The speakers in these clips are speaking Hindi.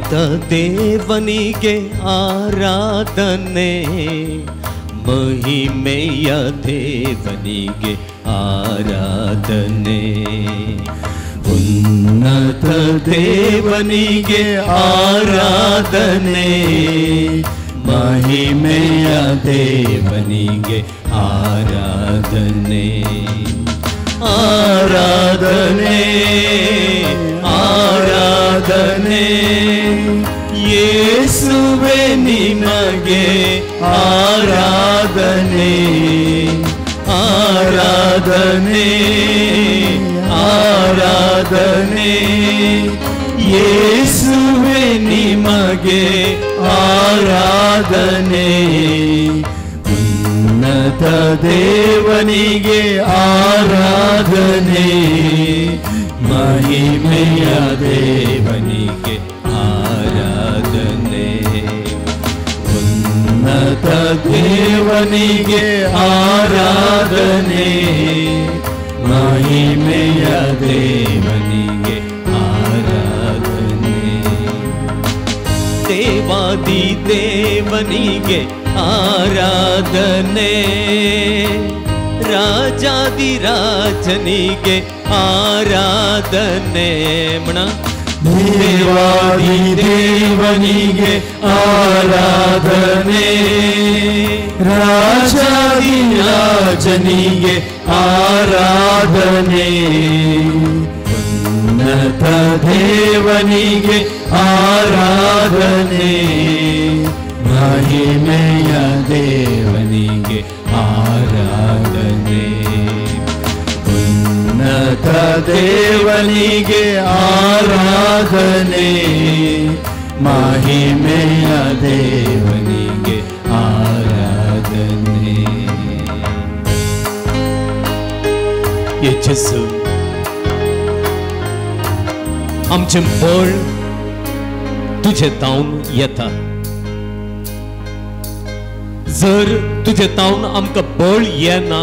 ಉನ್ನತ ದೇವನಿಗೆ ಆರಾಧನೆ, ಮಹಿಮೆಯ ದೇವನಿಗೆ ಆರಾಧನೆ. ಉನ್ನತ ದೇವನಿಗೆ ಆರಾಧನೆ, ಮಹಿಮೆಯ ದೇವನಿಗೆ ಆರಾಧನೆ. ಆರಾಧನೆ ಆರಾಧನೆ ಯೇಸುವೆ ನಿಮಗೆ ಆರಾಧನೆ. ಆರಾಧನೆ ಆರಾಧನೆ ಯೇಸುವೆ ನಿಮಗೆ ಆರಾಧನೆ. ಉನ್ನತ ದೇವನಿಗೆ ಆರಾಧನೆ, ಮಹಿಮೆಯ ದೇವನಿಗೆ ಆರಾಧನೆ. ಉನ್ನತ ದೇವನಿಗೆ ಆರಾಧನೆ, ಮಹಿಮೆಯ ದೇವನಿಗೆ ಆರಾಧನೆ. ದೇವಾದಿ ದೇವನಿಗೆ ಆರಾಧನೆ, ರಾಜಾದಿ ರಾಜನಿಗೆ ಆರಾಧನೆ. ದೇವಾದಿ ದೇವನಿಗೆ ಆರಾಧನೆ, ರಾಜಾದಿ ರಾಜನಿಗೆ ಆರಾಧನೆ. ಉನ್ನತ ದೇವನಿಗೆ ಆರಾಧನೆ, ಮಹಿಮೆಯ ದೇವನಿಗೆ ಆರಾಧನೆ. ಉನ್ನತ ದೇವನಿಗೆ ಆರಾಧನೆ, ಮಹಿಮೆಯ ದೇವನಿಗೆ आराधने। येशू आमचे बळ तुझे तावन येता। जर तुझे तावन आमकां बळ येना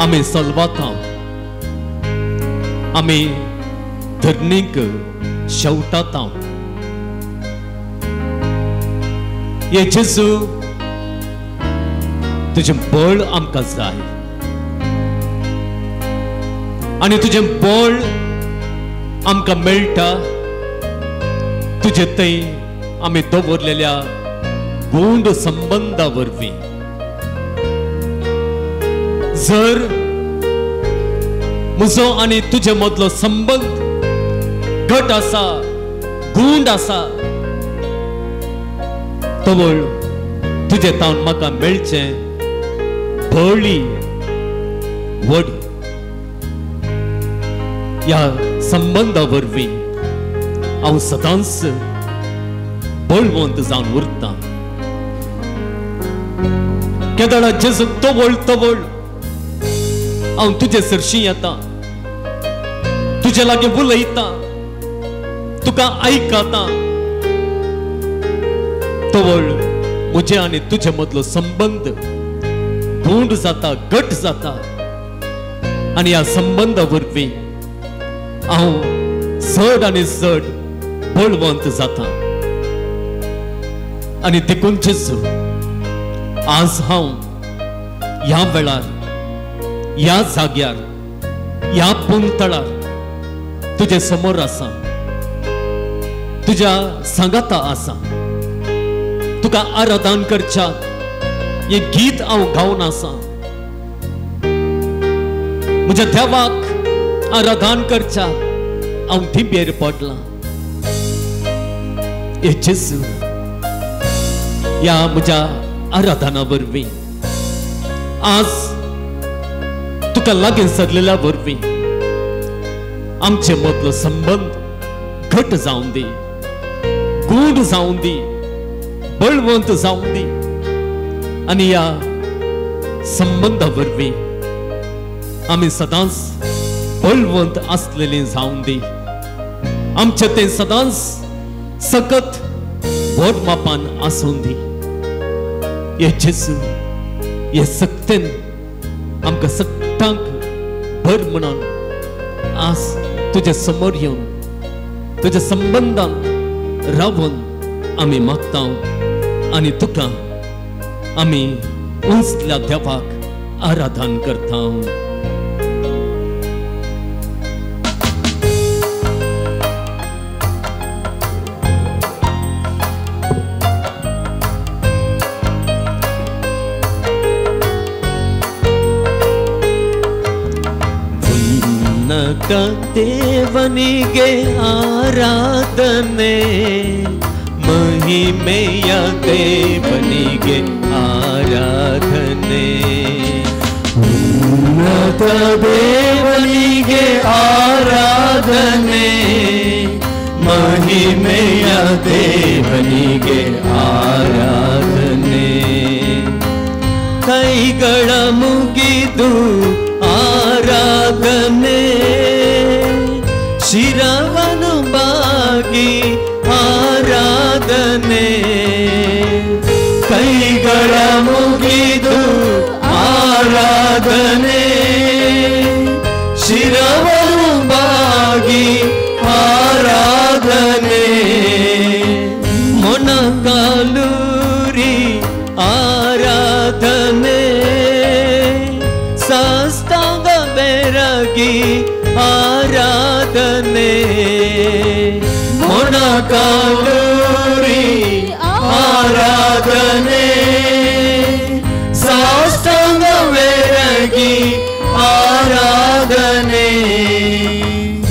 आमी सलवाता, आमी धरणीक शेवटाता। येशू तुझे बळ आमकां जाय आनी तुझे बळ आमकां मेळटा तुझे थंय आमी दवरलेल्या गूढ संबंधा वरवीं। जर म्हजो आनी तुझे मदलो संबंध घट आसा, गूढ आसा, तवळ तुझे तावन म्हाका मेळचें बळी वडी। या संबंधा वरवीं हांव सदांच बळवंत जावन उरतां। केदाळा जेजू तवळ तवळ हांव तुजे सरशी येता, तुजे लागीं उलयता, तुका आयकता। तवळ म्हजे आनी तुजे मदलो संबंध गूढ जाता, घट जाता, आनी ह्या संबंधा वरवीं हांव चड आनी चड बळवंत जाता। आनी देखून जेजू आज हांव ह्या वेळार, ह्या जाग्यार, ह्या पुंतळार तुजे समोर आसा, तुज्या सांगाता आसा। तुका आराधन करच्या हे गीत हांव गावन आसा। म्हज्या देवाक आराधन करच्या हांव थिंबेर पडलां। हे जेजू ह्या म्हज्या आराधना वरवीं आज तुका लागीं सरलेल्या वरवीं आमचे मदलो संबंध घट जावन दी, गूढ जावन दी, बळवंत जावन दी। आनी ह्या संबंधा वरवीं आमी सदांच बळवंत आसलेलीं जावन दी। आमचे तें सदांच सकत व्हड मापान आसून दी। हे जेजू हे सक्तेन आमकां सकटांक भर म्हणून आज तुजे समोर येवन तुझ्या संबंधान रावून आम्ही मागता आणि तुका आम्ही उंचल्या देवाक आराधन करता. ದೇವನಿಗೆ ಆರಾಧನೆ, ಮಹಿಮೆಯ ದೇವನಿಗೆ ಆರಾಧನೆ. ಉನ್ನತ ದೇವನಿಗೆ ಆರಾಧನೆ, ಮಹಿಮೆಯ ದೇವನಿಗೆ ಆರಾಧನೆ. ಕೈಗಳ ಮುಗಿದು ಆರಾಧನೆ, ಶಿರವನು ಬಾಗಿ ಆರಾಧನೆ. ಕೈಗಳ ಮುಗಿದು ಆರಾಧನೆ, ಶಿರವನು ಬಾಗಿ ಆರಾಧನೆ. ಮೊಣಕಾಲೂರಿ ಆರಾಧನೆ, ಸಾಷ್ಟಾಂಗ ಬೆರಗಿ ಆರಾಧನೆ. ಮೊಣಕಾಲೂರಿ ಆರಾಧನೆ, ಸಾಷ್ಟಾಂಗ ಬೆರಗಿ ಆರಾಧನೆ.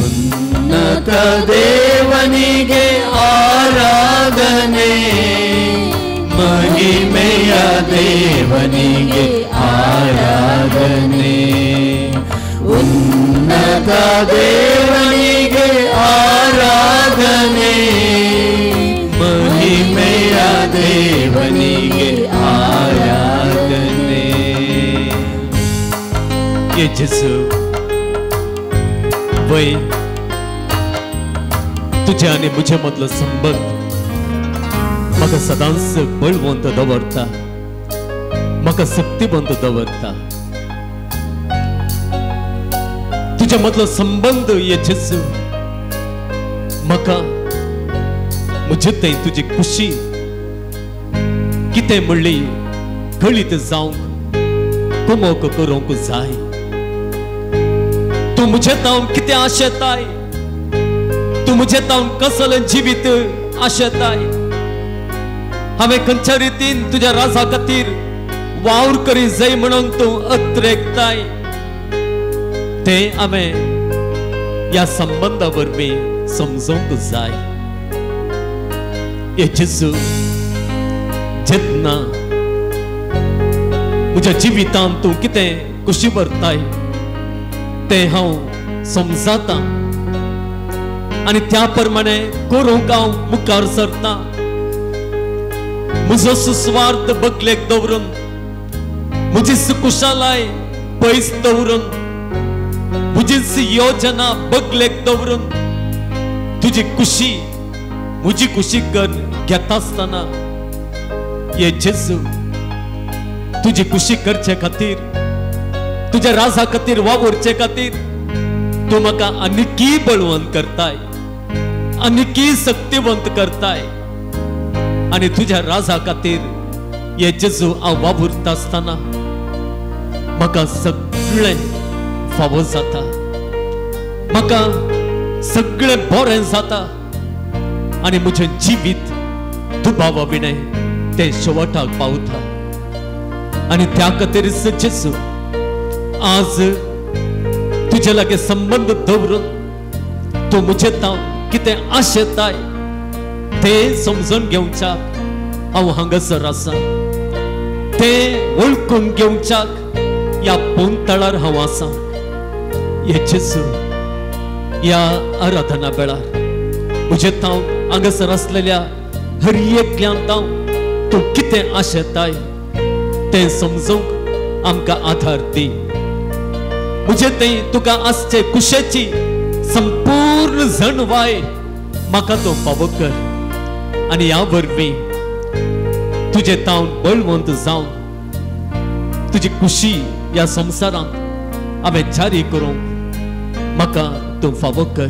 ಉನ್ನತ ದೇವನಿಗೆ ಆರಾಧನೆ, ಮಹಿಮೆಯ ದೇವನಿಗೆ ಆರಾಧನೆ. ಉನ್ನತ ದೇವನಿಗೆ ಆರಾಧನೆ, ಮಹಿಮೆಯ ದೇವನಿಗೆ ಆರಾಧನೆ. येशू वय तुझे आणि मुझे मधलो संबंध म्हाका सदांच बळवंत दवरता, म्हाका शक्तिवंत दवरता. तुझ्या मधलो संबंध येशू म्हाका म्हजे थंय तुजी खुशी कितें म्हणली कळीत जावंक कुमोक करूंक जाय. तू मुझे तावन कितें आशेताय, तू मुझे तावन कसलें जिवीत आशेताय. हांवें खंयच्या रितीन तुज्या राजा खातीर वावर करी जाय म्हणून तू अत्रेकताय. तें हांवें ह्या संबंधा वरवीं समजूंक जाय. येशू जेन्ना म्हज्या जिवितांत तू कितें खुशी भरताय तें हांव समजता आनी त्या प्रमाणे करूंक हांव मुखार सरता. म्हजो सुस्वार्थ बगलेक दवरून, म्हजी सुकुशालाय पयस दवरून, म्हजी योजना बगलेक दवरून तुजी खुशी म्हजी खुशी घेता आसतना येशू तुझी खुशी करचे खातीर, तुझ्या राजा खातीर वावरचे खातीर तू म्हाका आनीकी बळवंत करताय, आनीकी शक्तिवंत करताय. आनी तुझ्या राजा खातीर येशू हांव वावुरता आसतना म्हाका सगळें फावो जाता, म्हाका सगळें बरें जाता. आनी म्हजें जिवीत दुबावा विणें तें शेवटाक पावता. आणि त्या खातीरच येशू आज तुझे लागे संबंध दवरून तू मुझे तावन कितें आशेताय तें समजून घेवच्याक हांव हांगासर आसा. तें वळखून घेवच्याक ह्या पोंतळार हांव आसा. येशू ह्या आराधना वेळार म्हजे तावन हांगासर आसलेल्या हर एकल्यान तावन तू कितें आशेताय तें समजूंक आमकां आधार दी. म्हजे थंय तुका आसचे कुशेची संपूर्ण जणवाय म्हाका तो फावो कर. आनी ह्या वरवीं तुजे तावन बळवंत जावन तुजी खुशी ह्या संवसारांत हांवें जारी करूंक म्हाका तूं फावो कर.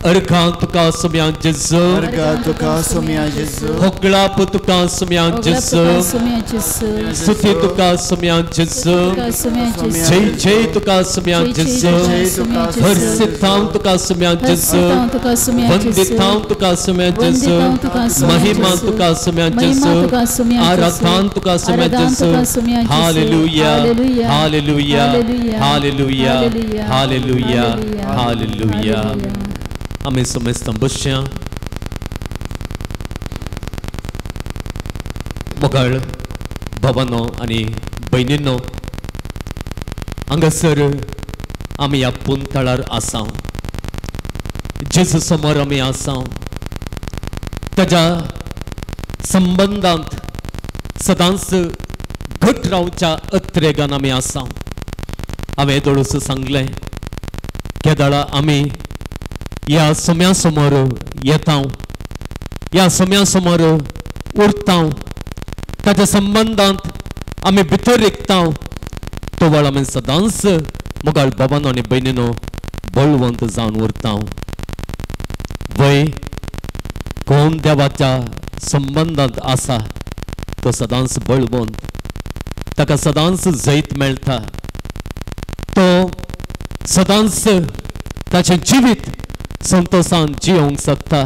अर्घां तुका सुम्या जेजू Arga tuka sumia Jesu. होगळाप तुका सुम्या जेजू स्तुती तुका सुम्या जेजू जय जय तुका सुम्या जेजू हर्षितां तुका सुम्या जेजू वंदितां तुका सुम्या जेजू महिमा तुका सुम्या जेजू आराधना तुका सुम्या जेजू hallelujah hallelujah hallelujah hallelujah hallelujah आम्ही समजता बसया मोगाळ भावांनो आणि बहिणींनो हांगासर आमी ह्या पुंतळार आसा जेजू समोर आमी आसा ताच्या संबंधांत सदांच घट रावच्या अत्रेगान आमी आसा हांवें दोळूस सांगलें केदाळा आमी ह्या सोम्या समोर येता ह्या सोम्या समोर उरता ताच्या संबंधांत आमी भितर रिगता तो वेळ आमी सदांच मोगाळ बाबांनो आनी भयणीनो बळवंत जावन उरता वय कोण देवाच्या संबंधांत आसा तो सदांच बळवंत ताका सदांच जैत मेळटा तो सदांच ताचें जिवीत संतोषान जियोंक शकता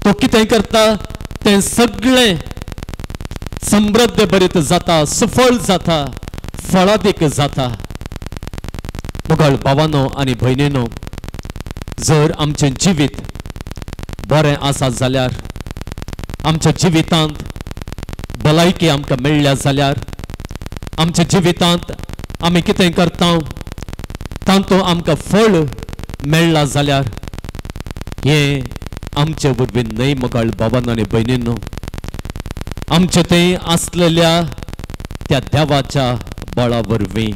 तो कितें करता तें सगळें समृद्ध भरीत जाता सफळ जाता फळादीक जाता मोगाळ भावांनो आनी भयणीनो जर आमचें जिवीत बरें आसा जाल्यार आमच्या जिवितांत भलायकी आमकां मेळ्ळ्या जाल्यार आमच्या जिवितांत आमी कितें करता तांतूं आमकां फळ मेळ्ळा जाल्यार हें आमचे वरवीं न्हय मोगाळ भावांनो आनी भयणीनो आमचे थंय आसलेल्या त्या देवाच्या बळा वरवीं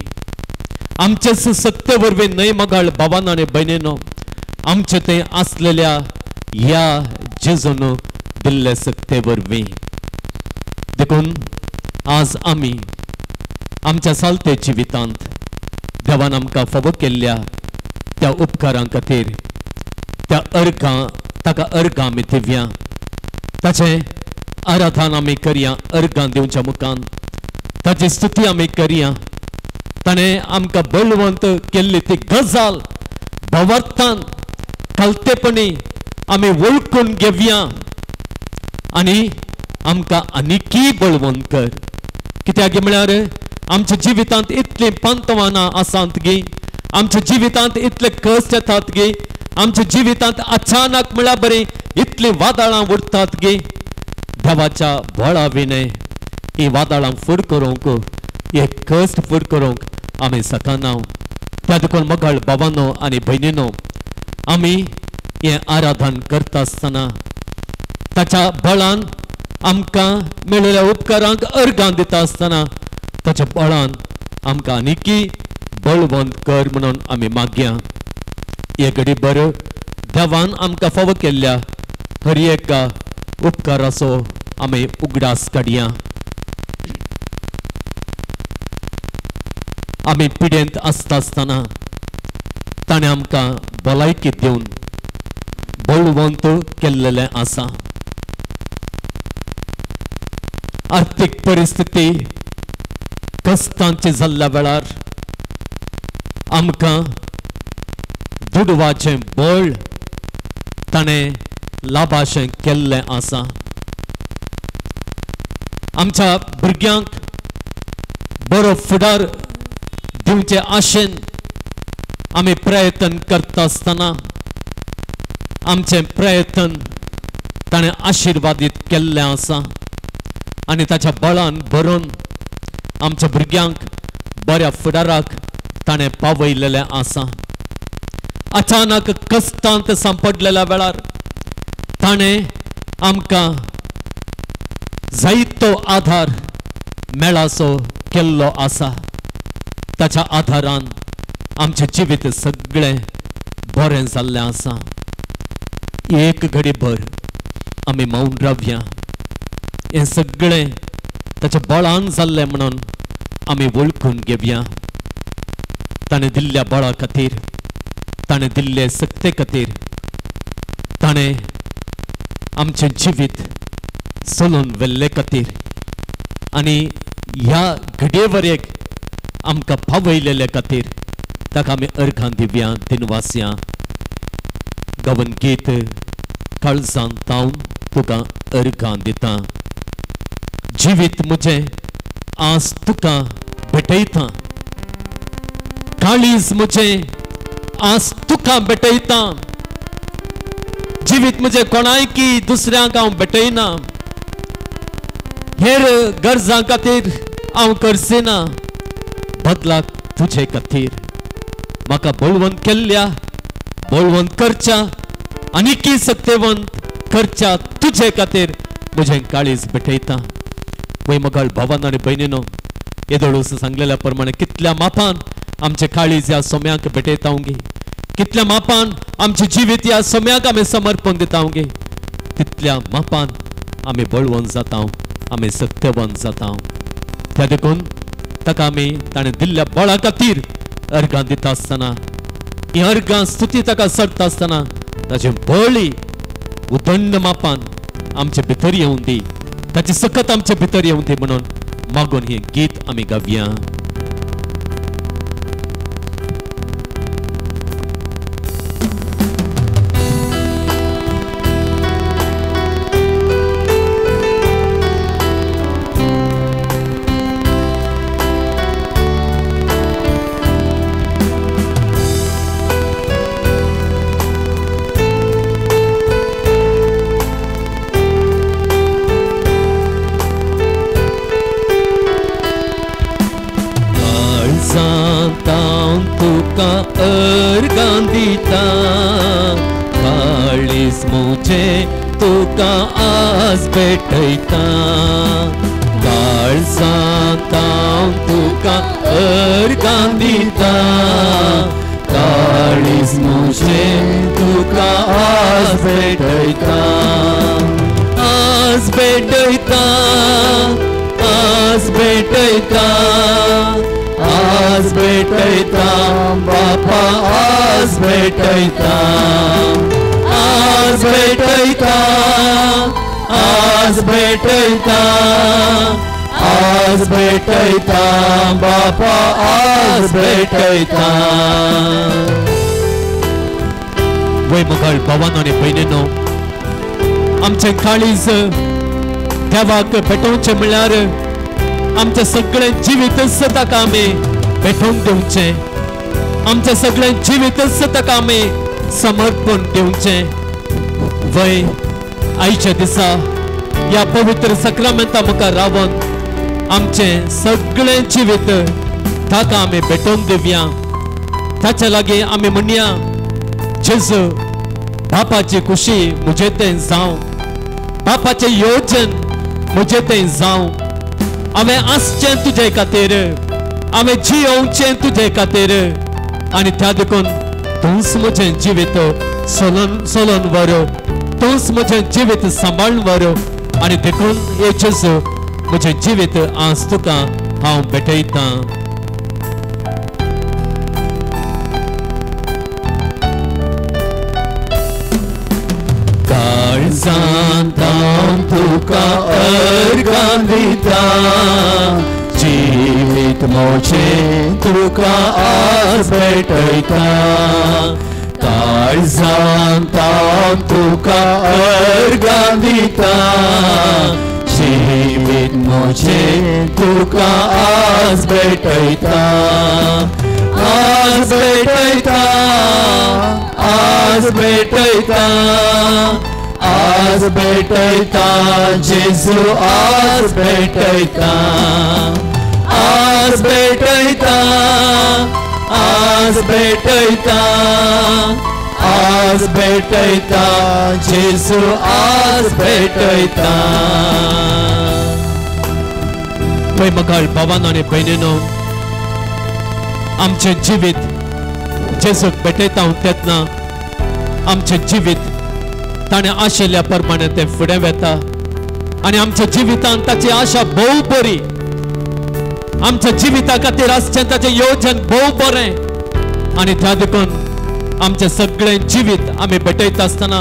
आमचे सत्य वरवीं न्हय मोगाळ भावांनो आनी भयणीनो आमचे थंय आसलेल्या ह्या जेजून दिल्ले सत्ते वरवीं देखून आज आमी आमच्या सालते जिवितांत देवान आमकां फावो केल्ल्या त्या उपकारां खातीर त्या अर्घां ताका अर्घां आमी दिवया ताचें आराधना आमी करया अर्घां दिवच्या मुखान ताची स्तुती आमी करया ताणें आमकां बळवंत केल्ली ती गजाल भावार्थान कलतेपणी आमी वळखून घेवया आनी आमकां आनिकी बळवंत कर कित्याक म्हळ्यार आमच्या जिवितांत इतलीं पांतवानां आसात गे आमच्या जिवितांत इतले कश्ट येतात गे आमच्या जिवितांत अचानक म्हळ्यार बरें इतलीं वादळां उरतात गे देवाच्या बळा विणें ही वादळां फुड करूंक हे कश्ट फुड करूंक आमी सकाना त्या देखून मोगाळ भावांनो आनी भयणीनो आमी हें आराधन करता आसतना ताच्या बळान आमकां मेळिल्ल्या उपकारांक अर्घां दिता आसतना ताच्या बळान आमकां आनिकी बळवंत कर म्हणून आमी मागया हे घडी भर देवान आमकां फावो केल्ल्या हर एका उपकाराचो आमी उगडास काडया आमी पिडेंत आसता आसतना ताणें आमकां भलायकी दिवन बळवंत केल्लेलें आसा आर्थीक परिस्थिती कश्टांची जाल्ल्या वेळार आमकां दुडवाचें बळ ताणें लाभाशें केल्लें आसा आमच्या भुरग्यांक बरो फुडार दिवचे आशेन आमी प्रयत्न करता आसतना आमचे प्रयत्न ताणें आशिर्वादीत केल्लें आसा आनी ताच्या बळान भरून आमच्या भुरग्यांक बऱ्या फुडाराक ताणें पावयलेलें आसा अचानक कश्टांत सांपडलेल्या वेळार ताणें आमकां जायतो आधार मेळासो केल्लो आसा ताच्या आधारान आमचें जिवीत सगळें बरें जाल्लें आसा एक घडी भर आमी मौन रावया हें सगळें ताच्या बळान जाल्लें म्हणून आमी वळखून घेवया ताणें दिल्ल्या बळा खातीर ताणें दिल्ले सक्ते खातीर ताणे आमचे जिवीत सोलून वेल्ले खातीर आनी ह्या घडयेवर एक आमकां पावयलेले खातीर ताका आमी अर्घां दिव्या दिनवासियां गवन गीत काळजान तावन तुका अर्घां दिता. जिवीत मुझे आज तुका भेटयता, काळीज मुझे आज तुका भेटयता. जिवीत मुझे कोणायकी दुसऱ्यांक हांव भेटयना, हेर गरजां खातीर हांव करचेना, बदलाक तुजे खातीर. म्हाका बळवंत केल्ल्या बळवंत करच्या आनीकी सक्तेवंत करच्या तुजे खातीर म्हजें काळीज भेटयता. वय मोगाळ भावान आनी भयणीनो, येदोळूस सांगलेल्या प्रमाणे कितल्या मापान आमचे काळीज ह्या सोम्याक भेटयता गे, कितल्या मापान आमचे जिवीत ह्या सोम्याक आमी समर्पण दिता गे, तितल्या मापान आमी बळवंत जाता, आमी सत्यवंत जाता. त्या देखून ताका आमी ताणें दिल्ल्या बळा खातीर अर्घां दिता आसतना, ही अर्घां स्तुती ताका सरता आसतना ताचे बळी उदंड मापान आमचे भितर येवं दी, ताची सकत आमचे भितर येवं दी म्हणून मागून हे गीत आमी गावया. तुका अर्घां दिता, काळीज मुझे तुका आज भेटयता. काळजांत हांव तुका अर्घां दिता, काळीज मुझे तुका आज भेटयता. आज भेटयता, आज भेटयता, आज भेटयता बापा, आज भेटयता. आज भेटयता, आज भेटयता, आज भेटयता बापा, आज भेटयता. वय मोगाळ भावानो आनी भयणीनो, आमचे काळीज देवाक भेटोवचें म्हळ्यार आमचे सगळे जिवीतच ताका आमी भेटोवन दिवचे, आमचे सगळे जिवीतच ताका आमी समर्पण दिवचे. वय आयच्या दिसा ह्या पवित्र सक्रामेंता मुखार रावन आमचे सगळे जिवीत ताका आमी भेटोवन दिवया. ताचे लागीं आमी म्हणया, जेजू बापाची खुशी म्हजे तें जावं, बापाचें येवजण म्हजे तें जावं. हांवें आसचें तुजे खातीर, हांवें जियोवचें तुजे खातीर, आनी त्या देखून तूंच म्हजें जिवीत सोलून व्हर, तूंच म्हजें जिवीत सांबाळून व्हर. आनी देखून हे जेजू म्हजें जिवीत आज तुका हांव भेटयता. काळजांत हांव तुका अर्घां दिता, जिवीत म्हजें तुका आज भेटयता. काळजांत हांव तुका अर्घां दिता, जिवीत म्हजें तुका आज भेटयता. आज भेटयता, आज भेटयता, आज भेटयता जेजू, आज भेटयता. आज भेटयता, आज भेटयता, आज भेटयता जेजू, आज भेटयता. पळय मोगाळ भावानो आनी भयणीनो, आमचे जिवीत जेजूक भेटयता तेन्ना आमचे जिवीत ताणें आशिल्ल्या प्रमाणे ते फुडें वता, आनी आमच्या जिवितांत ताची आशा भोव बरी, आमच्या जिविता खातीर आसचें ताचें येवजण भोव बरें. आनी त्या देखून आमचे सगळें जिवीत आमी भेटयता आसतना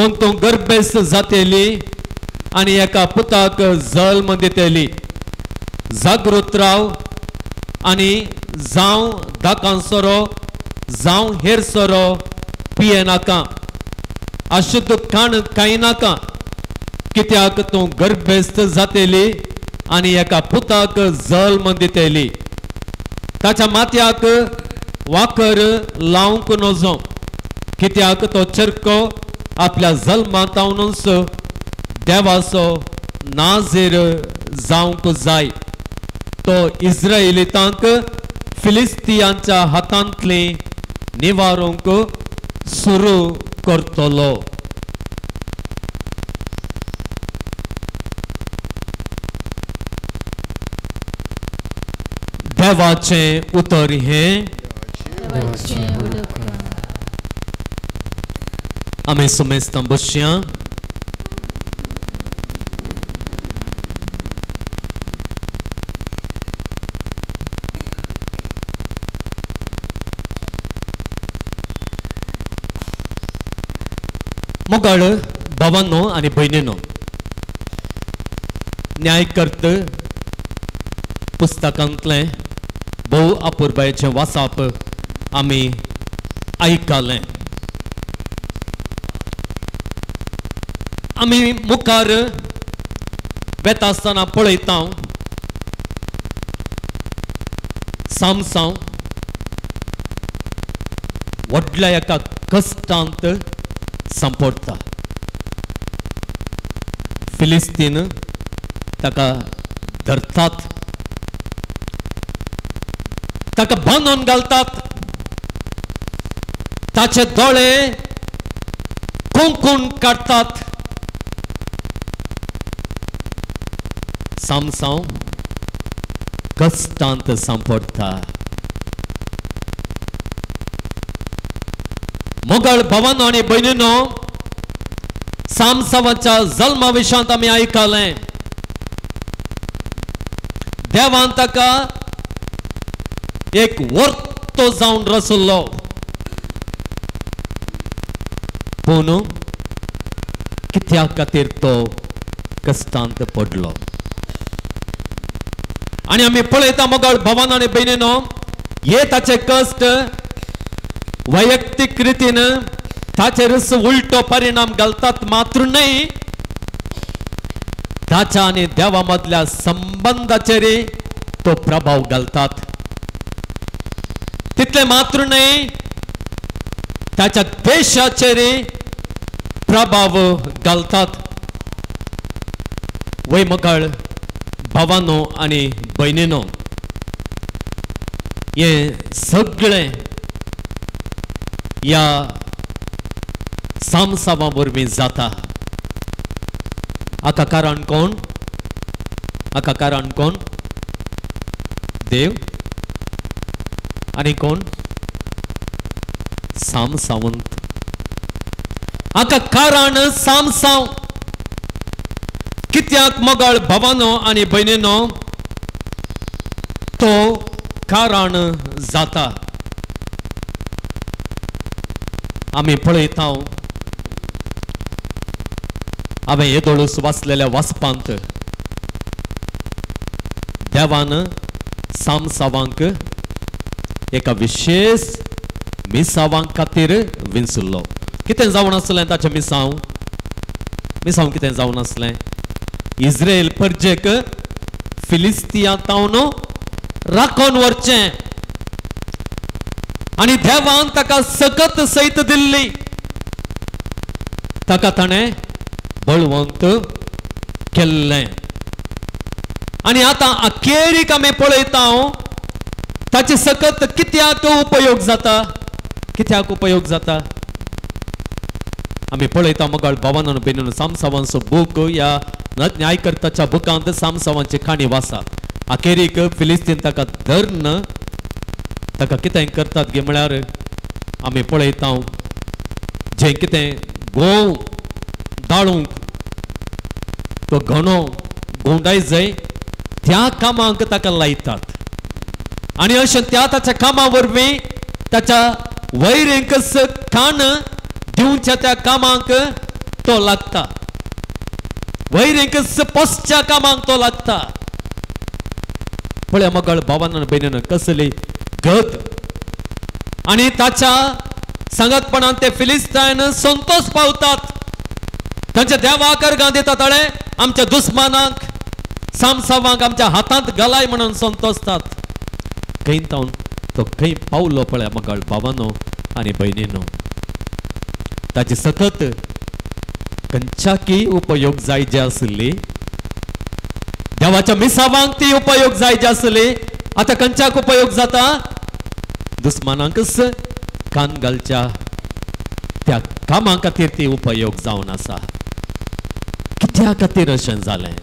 पूण तूं गर्भेस्त जातेली आनी एका पुताक जल्म दितेली. जागृत राव आनी जावं दाकांसोरो जावं हेर सोरो पिये नाका. अशुद्ध खाण खाय नाका, कित्याक तूं गर्भेस्त जातेली आनी एका पुताक जल्म दितेली. ताच्या माथ्याक वाकर लावंक नजो, कित्याक तो चरको आपल्या जल्मांतावनूच देवाचो नाझीर जावंक जाय. तो इस्रायेलीतांक फिलिस्तियांच्या हातांतली निवारूंक सुरू करतलो. देवाचें उतर हे आमी सुमेस्तां बसया. मोगाळ भावांनो आनी भयणींनो, न्यायकर्त पुस्तकांतलें भोव अपुर्बायेचें वाचप आमी आयकलें. आमी मुखार वेता आसतना पळयता सामसांव व्हडल्या एका कश्टांत संपडटा. फिलिस्तीन ताका धरतात, ताका बांदून घालतात, ताचे दोळे कुंकून काडतात. सामसांव कश्टांत संपडटा. मोगाळ भावांनो आनी भयणींनो, सामसावाच्या जल्मा विशयांत आमी आयकलें. देवान ताका एक वर्तो जावन रचलो, पूण कित्या खातीर तो कश्टांत पडलो. आनी आमी पळयता मोगाळ भावांनो आनी भयणींनो, हे ताचे कश्ट वैयक्तीक रितीन ताचेर उलटो परिणाम घालतात मात्र न्हय, ताच्या आनी देवा मदल्या संबंधाचेर तो प्रभाव घालतात. तितले मात्र न्हय, ताच्या देशाचेर प्रभाव घालतात. वय मोगाळ भावांनो आनी भयणींनो, हे सगळें या सामसावा वरवीं जाता. हाका कारण कोण? हाका कारण कोण? देव. आनी कोण? सामसावंत. हाका कारण सामसाव. कित्याक मोगाळ भावांनो आनी भयणींनो, तो कारण जाता. आमी पळयता हांवें येदोळूस वाचलेल्या वाचपांत देवान सामसावांक एका विशेष मिसावां खातीर विंचुल्लो. कितें जावन आसलें ताचें मिसांव? कितें जावन आसलें? इस्रायल परजेक फिलिस्तियांतावन राखोन व्हरचें आनी देवान ताका सकत सैत दिल्ली. ताका ताणें बळवंत केल्लें. आनी आतां अखेरीक आमी पळयता ताचे सकत कित्याक उपयोग जाता? कित्याक उपयोग जाता? आमी पळयता मोगाळ भावांनो आनी भयणींनो, सामसावांचो बूक या न्यायकर्ताच्या बुकांत सामसावांची काणी वाचा. अखेरीक फिलिस्तीन ताका धरन ताका कितें करतात गे म्हळ्यार आमी पळयता जें कितें गोव दाळूंक तो घणो गोंडाय जाय त्या कामाक ताका लायतात. आनी अशें त्या ताच्या कामा वरवीं ताच्या वैरींक कान दिवच्या त्या कामाक तो लागता, वैरीक पोसच्या कामाक तो लागता. पळय मगळ भावान बहिणीन कसली गत आणि ताच्या संगतपणान ते फिलिस्तायन संतोष पावतात. तांच्या देवाक अर्गां दितात. अळे आमच्या दुस्मानाक सामसावांक आमच्या हातांत घालाय म्हणून संतोषतात. खंय तो खंय पावलो पळय मगळ भावानो आनी बहिणीनो. ताची सतत खंयच्याकी उपयोग जाय जे आसली, देवाच्या मिसावांक ती उपयोग जाय जे आसली, आता खंयच्याक उपयोग जाता? दुस्मानांकच कान घालच्या त्या कामा खातीर ती उपयोग जावन आसा. कित्या खातीर अशें जालें?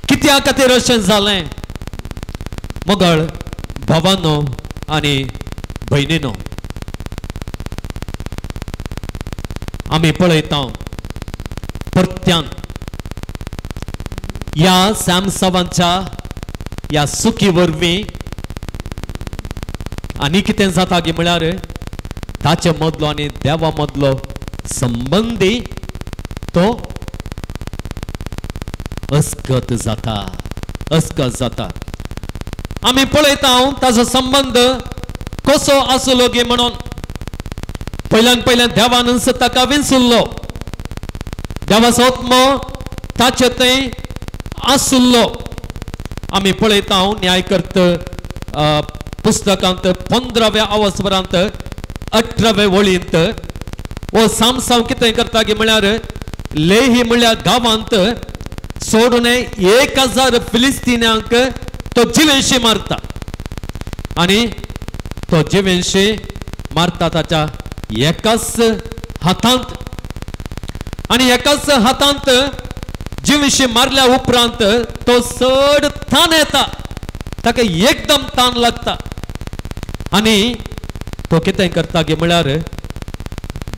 कित्या खातीर अशें जालें? मगळ भावानो आनी भयणीनो, आमी पळयता परत्यान या सॅमसवांच्या या सुखी वरवीं आनी कितें जाता गे म्हळ्यार ताचे मदलो आनी देवा मदलो संबंदी तो अस्कत जाता, अस्कत जाता. आमी पळयता ताजो संबंध कसो आसलो गे म्हणून. पयल्यान देवान ताका विंचुल्लो, देवाचो आत्मो ताचे थंय आसुल्लो. आमी पळयता न्यायकर्त पुस्तकांत 15व्या अवस्वरांत 18व्या वळींत वो सामसाव कितें करता गे म्हळ्यार लेही म्हळ्यार गांवांत सोडून 1000 फिलिस्तिन्यांक तो जिवेशी मारता. आनी तो जिवेशी मारता ताच्या एकाच हातांत. आनी एकाच हातांत जिवेशी मारल्या उपरांत तो चड ताण येता, ताका एकदम ताण लागता. आनी तो कितें करता गे म्हळ्यार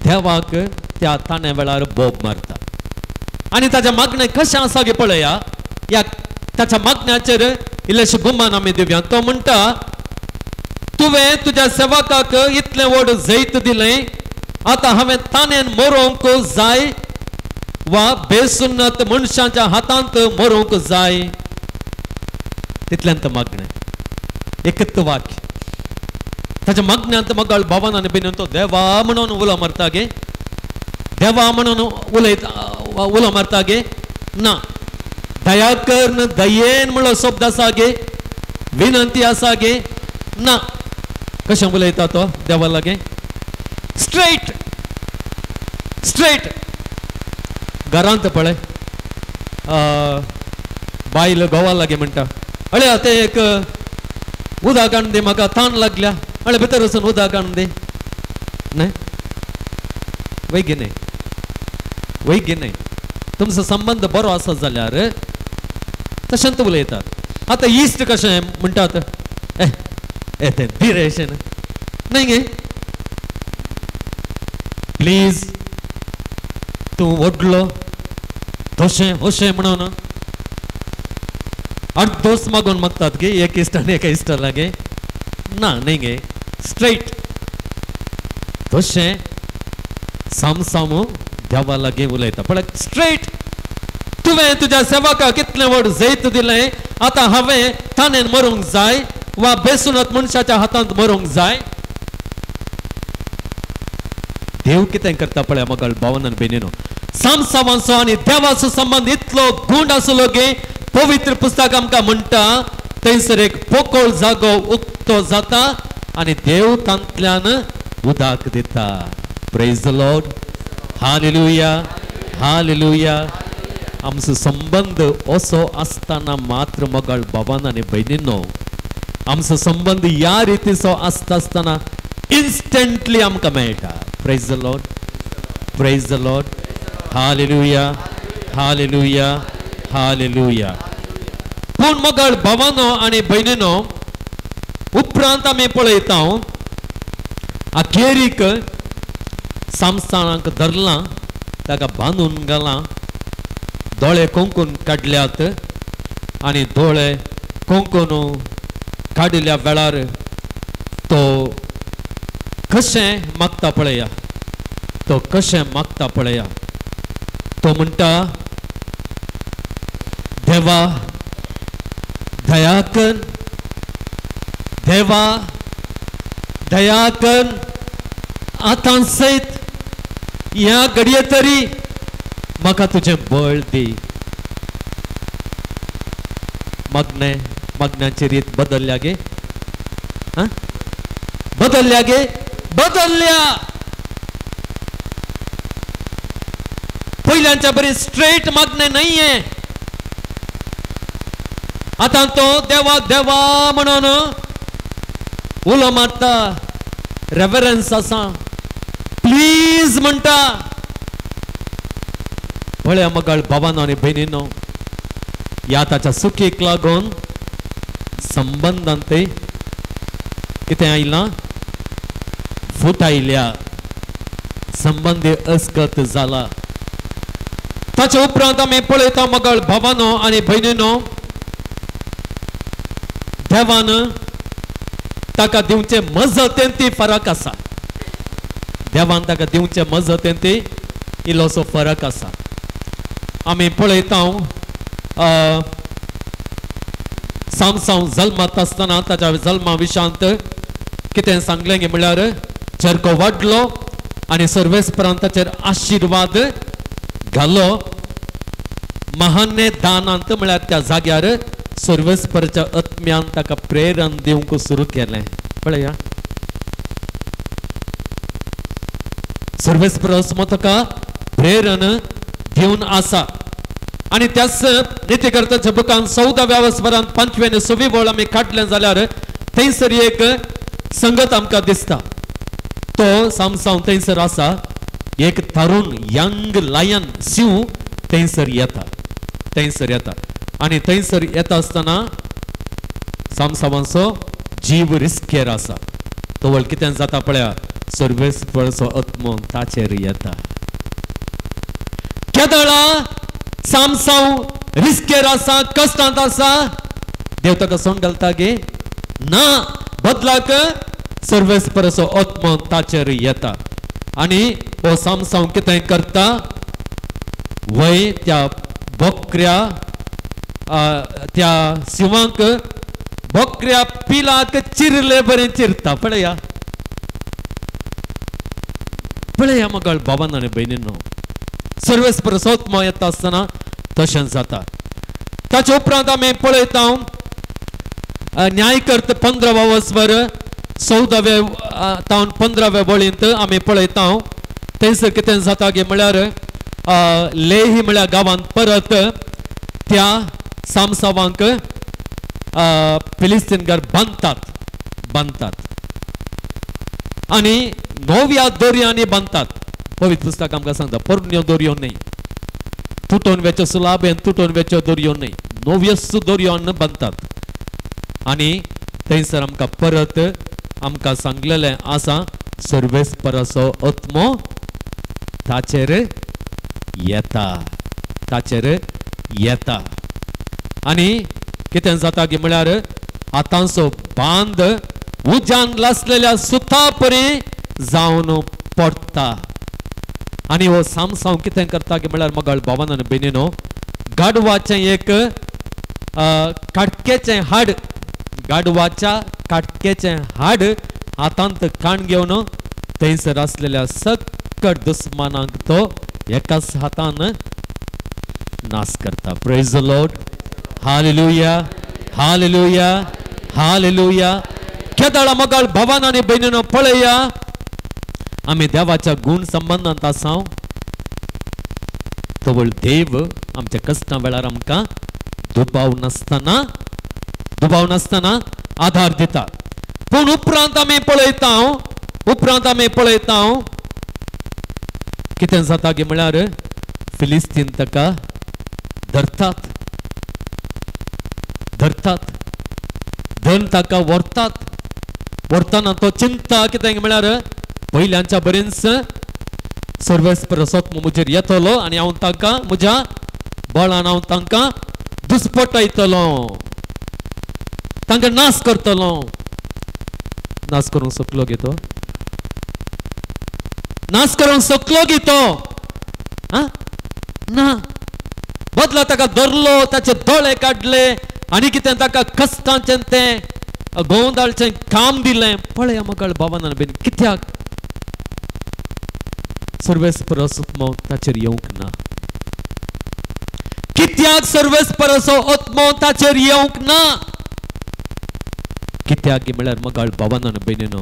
देवाक त्या ताण्या वेळार बोब मारता. आनी ताच्या मागणें कशें आसा गे पळया. या ताच्या मागण्याचेर इल्लेशें गुमान आमी दिवया. तो म्हणटा, तुवें तुज्या सेवकाक इतलें व्हड जैत दिलें, आतां हांवें ताणेन मरोंक जाय वा बेसुन्नत मनशांच्या हातांत मरोंक जाय? तितल्यांत मागणें एकच वाक्य. ताच्या मागण्यांत मगळ भावान आनी भयणीन तो देवा म्हणून उलो मारता गे, देवा म्हणून उलो मारता गे ना. दया कर दयेन म्हणलो शब्द आसा गे, विनंती आसा गे ना. कशें उलयता तो देवा लागे? Straight straight. घरांत पळय बायल घोवा लागे म्हणटा, अळे आतां एक उदक हाडून दी, म्हाका ताण लागल्या. अळे भितर वचून उदक हाडून दी. न्हय वैगी न्हय, वैगी न्हय. तुमचो संबंध बरो आसा जाल्यार तशेंच उलयतात. आतां इश्ट कशें म्हणटात, येते दी रे अशें न्हय गे. प्लीज तूं व्हडलो तशें अशें म्हणून 8 दोस मागून मागतात गे एक इश्ट आनी एका इश्टा लागे. ना न्हय गे, स्ट्रेट तशें सामसामो देवा लागे उलयता. पळय स्ट्रेट. तुवें तुज्या सेवकाक कितलें व्हड जैत दिलें, आतां हांवें ताणेन मरूंक जाय वा बेसुन्नत मनशाच्या हातांत मरूंक जाय? देव कितें करता पळय मगळ भावान आनी भयणीनो. सामसावांचो आनी देवाचो संबंध इतलो गूंड आसलो गे. पवित्र पुस्तक आमकां म्हणटा थंयसर एक पोकळ जागो उक्तो जाता आनी देव तांतल्यान उदक दिता. Praise the Lord. Hallelujah, hallelujah. आमचो संबंध असो आसतना मात्र मगळ भावान आनी भयणीनो, आमचो संबंध या रितीचो आसतना इन्स्टंटली आमकां मेळटा. Praise the Lord, praise the Lord. Hallelujah, hallelujah, hallelujah. पूण मगळ भावानो आनी भयणीनो, उपरांत आमी पळयता अखेरीक सामसानाक धरलां, ताका बांदून घालां, दोळे कोंकून काडल्यात आनी दोळे कोंकून काडिल्ल्या वेळार तो कशें मागता पळया, तो कशें मागता पळया. तो म्हणटा देवा दया कर, देवा दया कर, आतां सयत ह्या घडये तरी म्हाका तुझें बळ दी. मागण्याची रीत बदलल्या गे, बदलल्या गे, बदलल्या. पहिल्यांच्या बरी स्ट्रेट मागणे नाहीये. आता तो देवा देवा म्हणून उलो मारता, रेवरन्स आसा, प्लीज म्हणटा. पळया मगाळ भावांनो आनी भयणींनो, ह्या ताच्या सुखीक लागून संबंधांत कितें आयलां, फूट आयल्या, संबंद अस्गत जाला. ताच्या उपरांत आमी पळयता मगाळ भावांनो आनी भयणींनो, देवान ताका दिवचे मजतेंती फरक आसा. देवान ताका दिवचे मजतेंती इल्लोसो फरक आसा. आमी पळयता सामसांव जल्मात आसतना ताच्या जल्मा विशांत कितें सांगलें गे म्हळ्यार चरको वाडलो आनी सर्वेस्परान ताचेर आशिर्वाद घालो. महान्य दानांत म्हळ्यार त्या जाग्यार सर्वेस्पराच्या आत्म्यान ताका प्रेरण दिवंक सुरू केलें. पळया, सर्वेस्पर ताका प्रेरण दिवन आसा. आणि त्याच नीतिकर्त्याच्या बुकान 14व्या वस्परांत 5वी आनी 6वी बोळ आमी काडलें जाल्यार थंयसर एक संगत आमकां दिसता. तो सामसांव थंयसर आसा. एक तरुण यंग लायन सिंह थंयसर येता, थंयसर येता. आनी थंयसर येता आसतना सामसावांचो जीव रिस्केर आसा. तो कितें जाता पळया, सर्वेस्पराचो आत्मो ताचेर येता. केदळा सामसांव रिस्केर आसा, कश्टांत आसा, देव ताका सोंग घालता गे ना, बदलाक सर्वेस्पराचो आत्मो ताचेर येता. आनी हो सामसांव कितें करता, वय त्या बोकऱ्या त्या सिंहाक बोकऱ्या पिलाक चिरले बरें चिरता. पळया, पळया मगाळ भावांनो आनी भयणींनो, सर्वेस्पराचो आत्मो येता आसतना तशें जाता. ताचे उपरांत आमी पळयता न्यायकर्त 15वा वस्वर 14व्या तावन 15व्या बोळींत आमी पळयता थंयसर कितें जाता गे म्हळ्यार लेही म्हळ्यार गांवांत परत त्या सामसावांक फिलिस्तीनकार बांदतात आनी 9व्या दोरयांनी बांदतात. पवित्र पुस्तक आमकां सांगता पोरण्यो दोरयो न्ही, तुटोन वेच्यो सुलाबेन तुटोन वेच्यो दोरयो न्ही, 9व्यो दोरयोन बांदतात. आनी थंयसर आमकां परत आमकां सांगलेलें आसा, सर्वेस्पराचो आत्मो ताचेर येता, ताचेर येता. आनी कितें जाता गे म्हळ्यार आतांचो बांद उज्यान लासलेल्या सुता परी जावन पडटा. आनी हो सामसांव कितें करता गे म्हळ्यार मगाळ भावांनो आनी भयणींनो, गाडवाचें एक काटकेचें हाड, गाडवाच्या काटकेचें हाड हातांत काण घेवन थंयसर आसलेल्या सकट दुस्मानांक तो एकाच हातान नाश करता. Praise the Lord, hallelujah, hallelujah, hallelujah. केदळा मगाळ भावांनो आनी भयणींनो, पळया आमी देवाच्या गुण संबंधांत आसाव. तवळ देव आमच्या कश्टां वेळार आमकां दुबाव नासतना आधार दिता. पूण उपरांत आमी पळयता कितें जाता गे म्हळ्यार फिलिस्तीन ताका धरतात, धन ताका व्हरतना तो चिंता कितें म्हळ्यार पयल्यांच्या बरेंच सर्वेस्पराचो आत्मो म्हजेर येतलो आनी हांव तांकां म्हज्या बळान हांव तांकां दुस्पटायतलो, तांकां नाश करतलो. नाश करूंक सोंपलो गे तो, नाश करूंक सोंपलो गे तो. ना बदला ताका धरलो ताचे दोळे काढले आणि कितें ताका कश्टांचें तें गोंदाळचें काम दिलें पळय मगळ भावान बीन कित्याक सर्वेस परस आत्मो ताचेर येवंक ना कित्याक सर्वेस परस आत्मो ताचेर येवंक ना कित्याक म्हळ्यार मगळ भावान बीन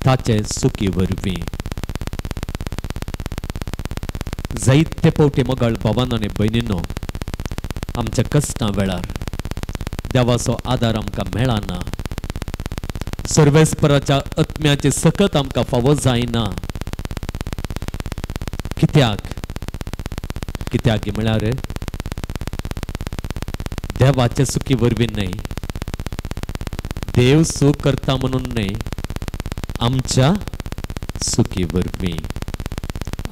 ताचे सुखी वरवीं जायते फावटी मगळ भावान आनी भयणीनो आमच्या कश्टां वेळार देवाचो आदार आमकां मेळना सर्वेस्पराच्या आत्म्याची सकत आमकां फावो जायना कित्याक कित्याक म्हळ्यार देवाचे सुखी वरवीं न्हय देव सूख करता म्हणून न्हय आमच्या सुखी वरवीं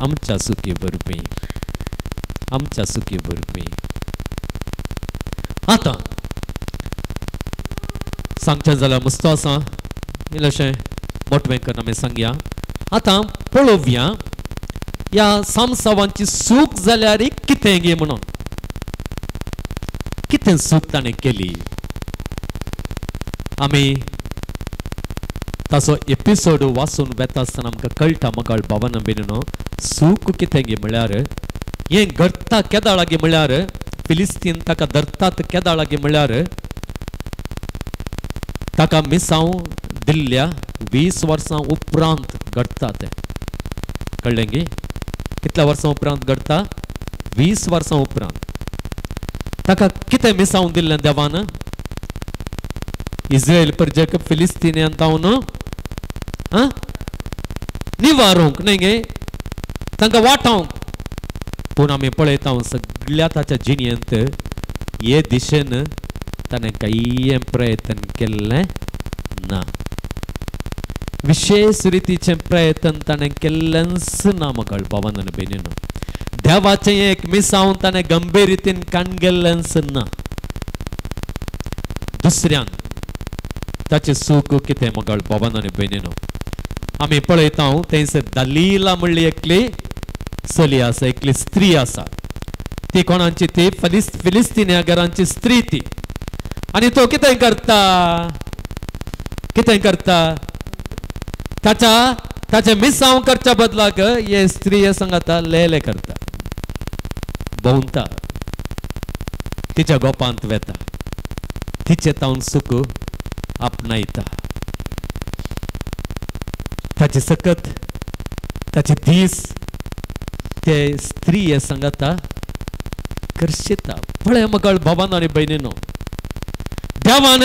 आमच्या सुखी वरवीं आमच्या सुखी वरवीं आतां सांगचें जाल्यार मस्त आसा इल्लेशें मोठवें करून आमी सांगया आतां पळोवया ह्या सामसावांची सूख जाल्यार कितें गे म्हणून कितें सूख ताणें केली आमी ताचो एपिसोड वाचून वेता आसतना आमकां कळटा मगळ भावान बीन सूख कितें गे म्हळ्यार हें घडटा केदाळ गे म्हळ्यार फिलिस्तीन ताका धरतात केदाळ गे म्हळ्यार ताका मिसांव दिल्ल्या 20 वर्सां उपरांत घडटा तें कळ्ळें गे कितल्या वर्सां उपरांत घडटा 20 वर्सां उपरांत ताका कितें मिसांव दिल्लें देवान इस्रायल प्रजेक फिलिस्तीनियान तावन निवारूंक न्हय गे तांकां वाटावंक पूण आमी पळयता सगळ्या ताच्या जिणेंत हे दिशेन ताणें कांय प्रयत्न केल्ले ना विशेष रितीचें प्रयत्न ताणें केल्लेंच ना मगळ भावान आनी भयणीनो देवाचें एक मिसांव ताणें गंभीर रितीन काणगेल्लेंच ना दुसऱ्यान ताचे सूख कितें मगळ भावान आनी भयणीनो आमी पळयता थंयसर दलीला म्हणली एकली चली आसा एकली स्त्री आसा ती कोणाची ती फिलिस्तीनिया घरांची स्त्री ती आनी तो कितें करता ताचे मिसांव करच्या बदलाक हे स्त्री सांगता लेले करता भोंवता तिच्या गोपांत वेता तिचे तावन सुख आपणायता ताचे सकत ताचे दीस ते स्त्री हे सांगता करशिता पळय मगळ भावान आनी भयणीनो देवान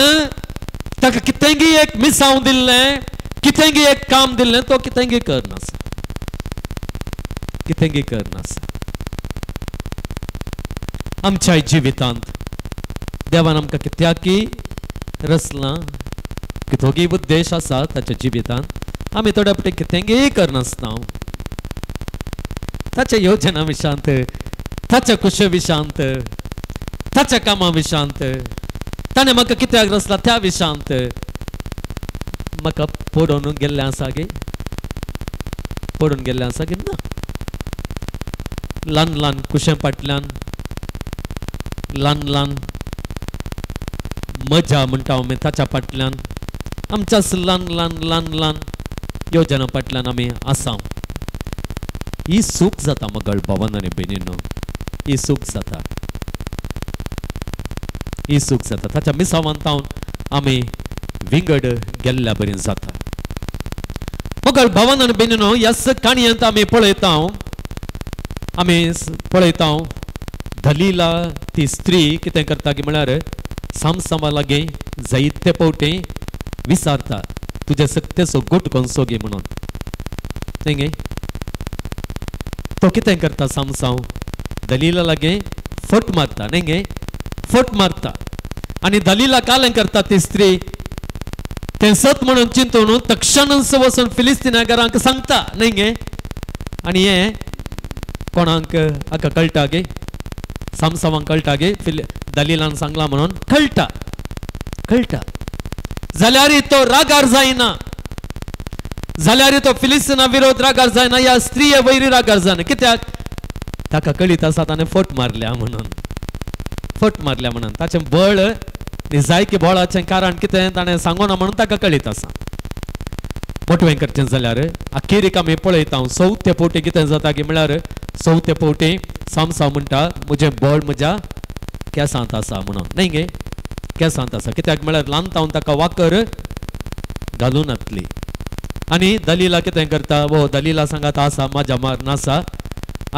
ताका कितेंगी एक मिसांव दिल्लें कितेंगी एक काम दिल्लें तो कितेंगी करनासा कितेंगी करनासा आमच्या जिवितांत देवान आमकां कित्याकी रचलां कितोगी उद्देश आसा ताच्या जिवितांत आमी थोड्या फावटी कितेंगी करनासतना ताच्या योजना विशांत ताच्या कुशे विशांत ताच्या कामा विशांत ताणें म्हाका कित्याक रचला त्या विशांत म्हाका पडून गेल्लें आसा गे ना ल्हान ल्हान कुशे फाटल्यान ल्हान मजा म्हणटा आमी ताच्या फाटल्यान आमच्याच ल्हान योजना फाटल्यान आमी आसा ही सूख जाता मगळ भावान आनी भयणीनो ही सूख जाता ताच्या मिसांवांत आमी विंगड गेल्ल्या बरें जाता मगळ भावान आनी भयणीनो ह्याच काणयेंत आमी पळयता दलीला ती स्त्री कितें करता की म्हळ्यार सामसामा लागीं जायते फावटी विचारता तुजे सत्तेचो गोट कोणसो गे म्हणून न्हय गे तो कितें करता सामसांव दलीला लागीं फट मारता न्हय गे फट मारता आनी दलीला कालें करता ती स्त्री तें सत म्हणून चिंतून तक्षणच वचून फिलिस्तीना घरांक सांगता न्हय गे आनी हें कोणाक हाका कळटा गे सामसावांक कळटा गे दलीलान सांगला म्हणून कळटा जाल्यार तो रागार जायना जाल्यार तो फिलिस्तीना विरोध रागार जायना ह्या स्त्रीये वयरी रागार जायना कित्याक ताका कळीत आसा ताणें फट मारल्या म्हणून ताचें बळ जाय की बळाचें कारण कितें ताणें सांगोना म्हणून ताका कळीत आसा मोठवें करचें जाल्यार अखेरीक आमी पळयता चवथे फावटी कितें जाता की म्हळ्यार चवथे फावटी सामसाव म्हणटा म्हजें बळ म्हज्या केंसांत आसा म्हणून न्हय गे केंसांत आसा कित्याक म्हळ्यार ल्हान तावन ताका वाकर घालून येतली आनी दलीला कितें करता वो दलीला सांगात आसा म्हाज्या मार नासा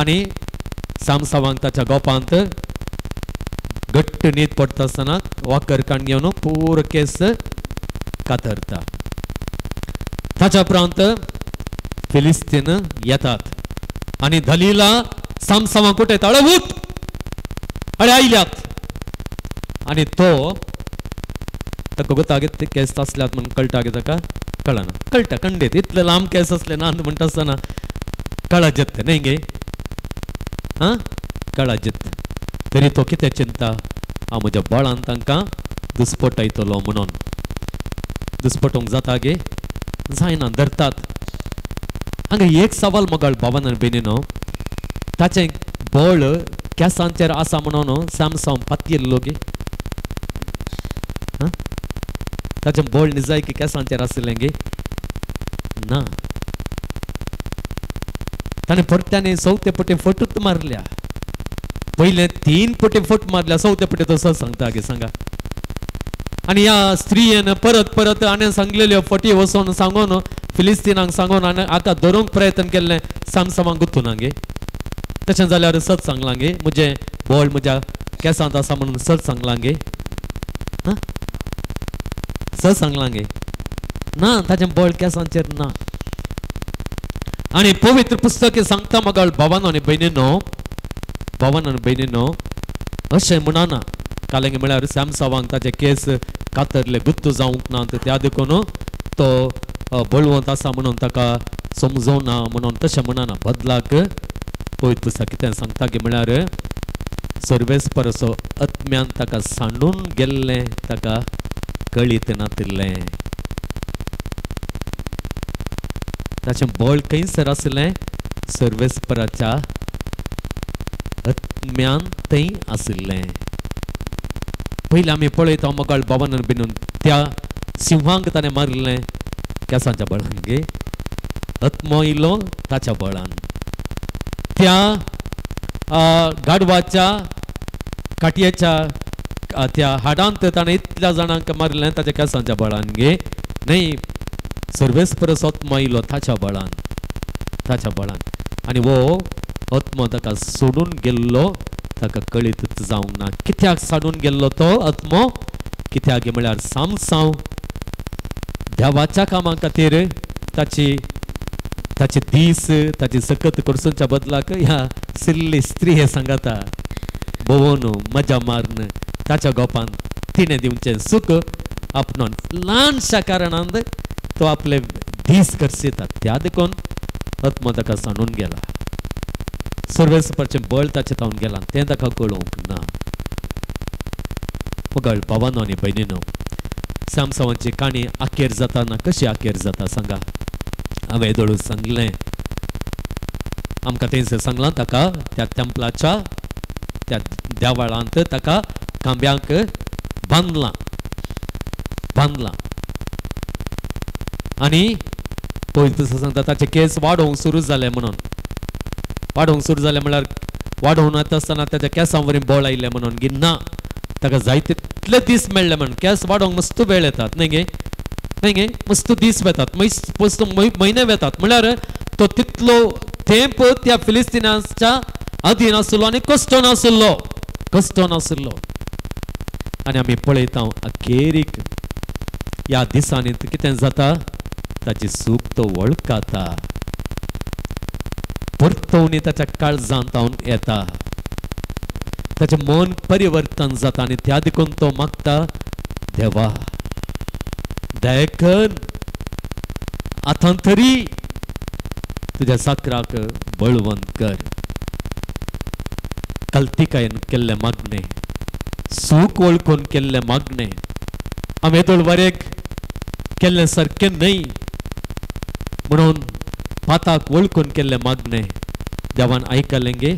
आनी सामसावांक ताच्या गोपांत घट्ट न्हीद पडटा आसतना वाकर काण घेवन पूर केस कातरता ताच्या उपरांत फिलिस्तीन येतात आनी दलीला सामसावांक उठयता अळे उठ अळे आयल्यात आनी तो ताका गोता ते केस आसल्यात म्हणून कळटा की ताका कळना कळटा खंडीत इतले लांब केस असले ना म्हणटा आसतना कळा जेत्ते न्हय गे हा कळा जेत्ते तरी तो कितें चिंता हांव म्हज्या बळान तांकां दुस्पटयतलो म्हणून दुस्पटोवंक जाता गे जायना धरतात हांगा एक सवाल मोगाळ भावान बेनीनो ताचें बळ केंसांचेर आसा म्हणून सामसाव पातयेल्लो गे ताचें बळ निजाय की केंसांचेर आसलें गे ना ताणें परत्यांनी चवथे पटी फटूच मारल्या पहिले 3 पटी फट मारल्या चवथे पटी तसो सांगता गे सांगा आनी ह्या स्त्रियेन परत परत आनी सांगलेल्यो फटी वचोन सांगून फिलिस्तिनांक सांगून आनी हाका धरूंक प्रयत्न केल्लें सामसावांक गुंथूना गे तशें जाल्यार सत सांगलां गे म्हजें बळ म्हज्या केंसांत आसा म्हणून सत सांगलां गे सत सांगलां गे ना ताचें बळ केंसांचेर ना आनी पवित्र पुस्तक सांगता मोगाळ भावानो आनी भयणीनो अशें म्हणना कालेंगे म्हळ्यार सामसावांक ताचे केस कातरले गुत्त जावंक ना त्या देखून तो बळवंत आसा म्हणून ताका समजोवना म्हणून तशें म्हणना बदलाक पवित्र पुस्तक कितें सांगता की म्हळ्यार सर्वेस्परसो आत्म्यान ताका सांडून गेल्लें ताका कळीत नातिल्लें ताचें बळ खंयसर आसलें सर्वेस्पराच्या आत्म्यान थंय आशिल्लें पयलीं आमी पळयता मोगाळ भावान बिनून त्या सिंहांक ताणें मारलें केंसांच्या बळान गे आत्मो इल्लो ताच्या बळान त्या गाडवाच्या काटयेच्या त्या हाडांत ताणें इतल्या जाणांक मारलें ताच्या केंसांच्या बळान गे न्हय सर्वेस्परस आत्मो इल्लो ताच्या बळान आनी वो आत्मो ताका सोडून गेल्लो ताका कळीतच जावंक ना कित्याक सोडून गेल्लो तो आत्मो कित्याक म्हळ्यार सामसाव देवाच्या कामा खातीर ताची दीस ताची सकत करसूच्या बदलाक ह्या सिल्ली स्त्री हे सांगता भोवून मजा मारन ताच्या गोपान तिणें दिवचें सूख आपणान ल्हानशा कारणान तो आपले दीस करसिता त्या देखून आत्मो ताका सांडून गेला सर्वेस्परचें बळ ताचें तावन गेलां तें ताका कळोवंक ना मोगाळ भावानो आनी भयणीनो सामसावांची काणी आखेर जाताना कशी आखेर जाता सांगा हांवें येदोळू सांगलें आमकां थंयसर सांगलां ताका त्या टेंपलाच्या त्या देवाळांत ताका खांब्यांक बांदलां आनी पयलीं सांगता ताचे केस वाडोवंक सुरू जाले म्हणून म्हळ्यार वाडोवन येता आसतना ताच्या केंसां वरी बळ आयिल्लें म्हणून गी ना ताका जाय तितले दीस मेळ्ळे म्हणून केंस वाडोवंक मस्त वेळ येतात न्हय गे मस्त दीस वेतात मस्त म्हयने वेतात म्हळ्यार तो तितलो तेंप त्या फिलिस्तिनांच्या अधीन आसलो आनी कश्ट नासलो आनी आमी पळयता अखेरीक ह्या दिसांनी कितें जाता ताची सूख तो वळखता परतवणी ताच्या काळजांत येता ताचें मन परिवर्तन जाता आनी त्या देखून तो मागता देवा दयेकन आतां तरी तुज्या साकराक बळवंत कर कल्तिकायेन केल्ले मागणे सूख वळखून केल्ले मागणे हांवें येदोळ वरेक केल्ले सारकें न्हय म्हणून पाताक वळखून केल्ले मागणे देवान आयकलें गे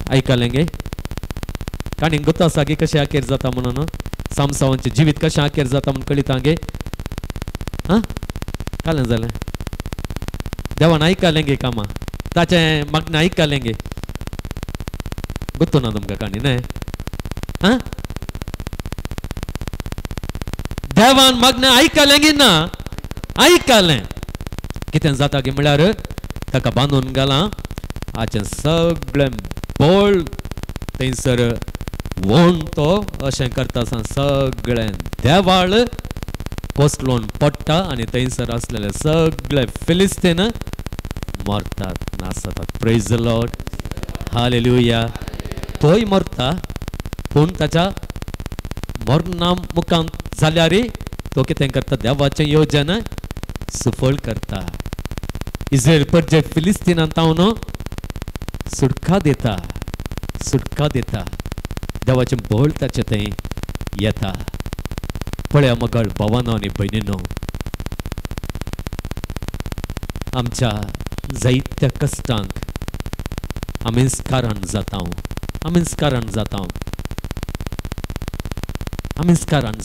आयकलेंगे काणी गोत्ता आसा की कशें आखेर जाता म्हणून सामसावांचें जिवीत कशें आखेर जाता म्हणून कळितांगे हां कालें जालें देवान आयकलेंगे कामां ताचें मागणें आयकलेंगे गोत्तो ना तुमकां काणी न्हय हां देवान मागणें आयकलेंगे ना आयकलें कितें जाता की म्हळ्यार ताका बांदून घालां हाचें सगळें बोळ थंयसर वोण तो अशें करता आसतना सगळें देवाळ कोसळून पडटा आनी थंयसर आसलेले सगळे फिलिस्तीन मरतात नासतात प्रेज द लॉर्ड हालेलुया तोय मरता पूण ताच्या मरणा मुखांत जाल्यार तो कितें करता देवाचें योजन सफळ करता इस्रायल परजे फिलिस्तीनांत तावन सुटका दिता देवाचें बळ ताचे थंय येता पळया मगळ भावांनो आनी भयणीनो आमच्या जायत्या कश्टांक आमीच कारण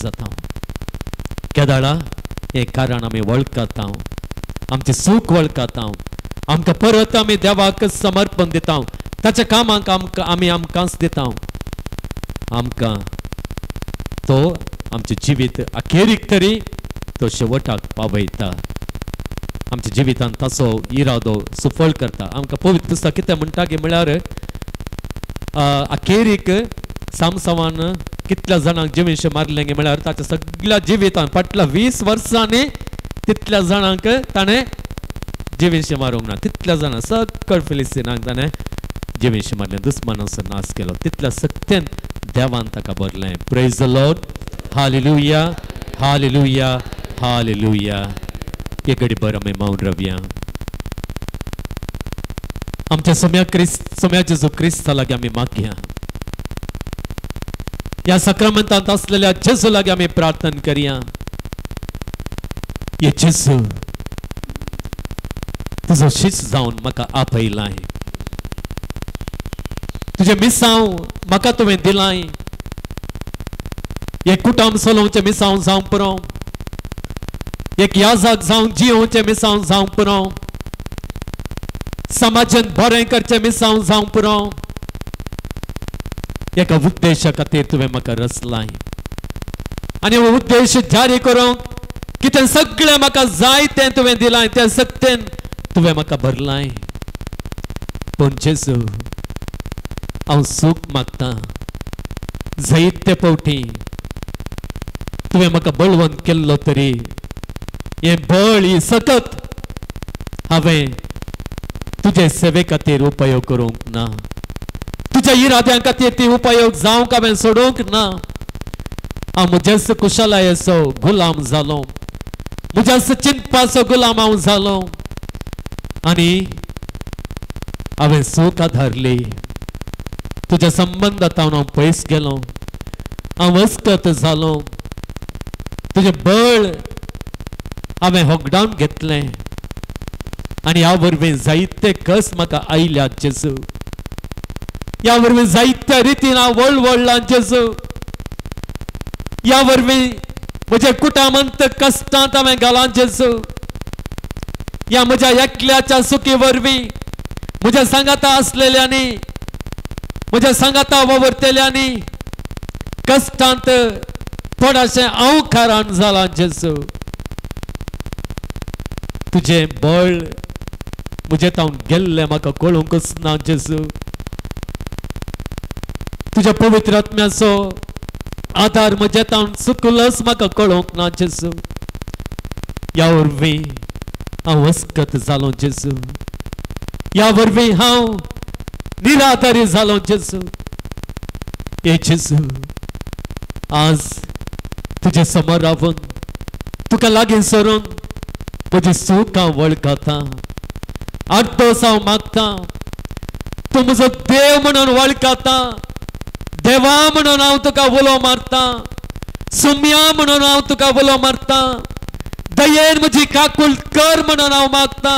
जाता केदाळा हें कारण आमी वळखता आमचें सूख वळखता आमकां परत आमी देवाक समर्पण दिता ताच्या कामाक आमी आमकांच दिता आमकां तो आमचें जिवीत अखेरीक तरी तो शेवटाक पावयता आमच्या जिवितांत तसो इरादो सफळ करता आमकां पवित्र पुस्तक कितें म्हणटा की म्हळ्यार अखेरीक सामसावान कितल्या जाणांक जिवीश मारलें म्हळ्यार ताच्या सगळ्या जिवितांत फाटल्या 20 वर्सांनी तितल्या जाणांक ताणें जिवीश मारूंक ना तितल्या जाणां सकळ फिलिस्तीनांक ताणें जिवीश मारलें दुस्मानाचो नाश केलो तितल्या सक्तीन देवान ताका भरलें praise the Lord hallelujah hallelujah hallelujah एक घडी भर आमी मौन रावया आमच्या सोम्याचे जो क्रिस्त लागी आमी मागया या सक्रमंतांत असलेल्या जेजू लागी आमी प्रार्थना करया ये जेजू तुजो शिश जावन म्हाका आपयलाय तुझे मिसांव म्हाका तुवें दिलाय एक कुटुंब चलोवचें मिसांव जावं पुरो एक याजक जावं जियोवचें मिसांव जावं पुरो समाजान बरें करचें मिसांव जावं पुरो एका उद्देशा खातीर तुवें म्हाका रचलाय आनी हो उद्देश जारी करूंक कितें सगळें म्हाका जाय तें तुवें दिलाय तें सक्तीन तुवें म्हाका भरलाय पूण जेजू हांव सूख मागतां जायते फावटी तुवें म्हाका बळवंत केल्लो तरी हे बळ ही सकत हांवें तुजे सेवे खातीर उपयोग करूंक ना तुज्या इराद्यां खातीर ती उपयोग जावंक हांवें सोडूंक ना हांव म्हज्याच कुशलायेचो गुलाम जालो म्हज्याच चिंतपाचो गुलाम हांव जालो आनी हांवें सूख आधारली तुज्या संबंदांत हांव पयस गेलो हांव वस्कत जालो तुजें बळ हांवें होगडावन घेतलें आनी ह्या वरवीं जायते कस म्हाका आयल्यात जेजू ह्या वरवीं जायत्या रितीन हांव वळवळ्ळां जेजू ह्या वरवीं म्हज्या कुटुंबांत कश्टांत हांवें घालां जेजू ह्या म्हज्या एकल्याच्या सुखी वरवीं म्हज्या सांगाता आसलेल्यांनी म्हज्या सांगाता वावरतेल्यांनी कश्टांत थोडाशें हांव खारान जालां जेजू तुझे बळ म्हजे तावन गेल्लें म्हाका कळूंकच ना जेजू तुज्या पवित्र आत्म्याचो आधार म्हजे तावन चुकलोच म्हाका कळूंक ना जेजू ह्या वरवीं हांव वस्कत जालो जेजू ह्या वरवीं हांव निराधारी जालो जेजू हे जेजू आज तुजे समोर रावन तुका लागीं सरून म्हजी सूख हांव वळखता आर्दोस हांव मागता तूं म्हजो देव म्हणून वळखता देवा म्हणून हांव तुका उलो मारता सुम्या म्हणून हांव तुका उलो मारता दयेन म्हजी काकूल कर म्हणून हांव मागता